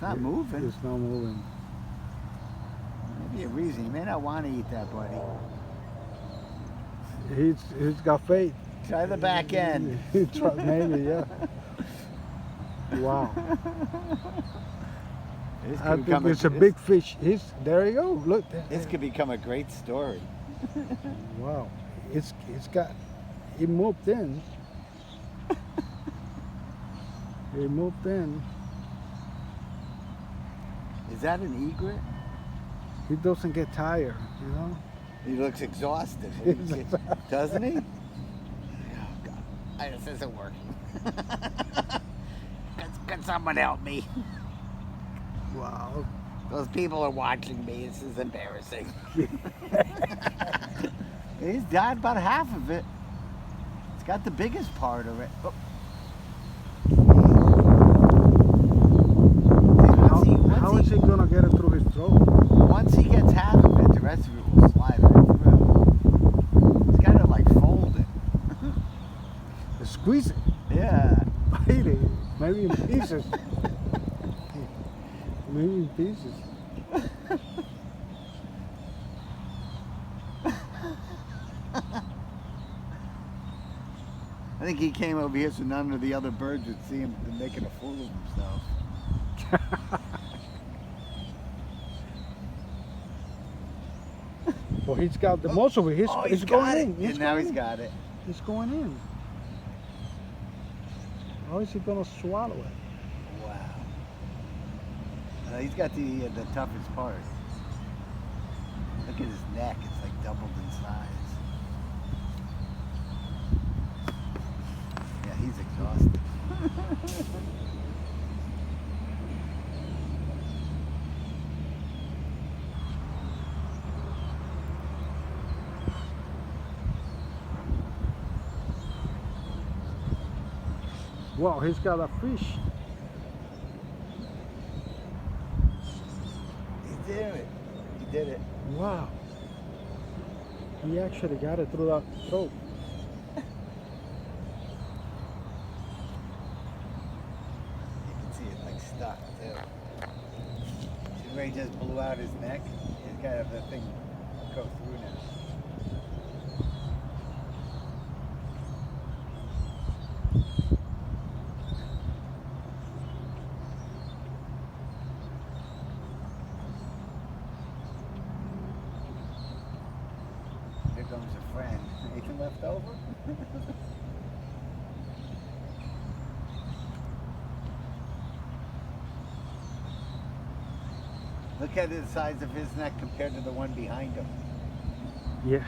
not moving. It's not moving. Maybe a reason. He may not want to eat that, buddy. He's got faith. Try the back end. Maybe, yeah. Wow. I think it's a big fish. There you go. Look. This could become a great story. Wow. It moved in. It moved in. Is that an egret? He doesn't get tired, you know? He looks exhausted, doesn't he? Oh, God. This isn't working. Can someone help me? Wow. Those people are watching me. This is embarrassing. He's died about half of it. It's got the biggest part of it. Oh. How is he going to get it through his throat? Once he gets half of it, the rest of it will slide right through. He's got to like fold it. Squeeze it. Yeah. Bite it. Maybe in pieces. Maybe in pieces. I think he came over here so none of the other birds would see him making a fool of himself. Well, he's got the most of it. He's going in. Now he's got it. He's going in. How is he going to swallow it? Wow. He's got the toughest part. Look at his neck. It's like doubled in size. Yeah, he's exhausted. Wow, he's got a fish. He did it. He did it. Wow. He actually got it through that throat. You can see it like stuck too. See where he just blew out his neck? He's got to have that thing go through now. Here comes a friend. Anything left over? Look at the size of his neck compared to the one behind him. Yeah.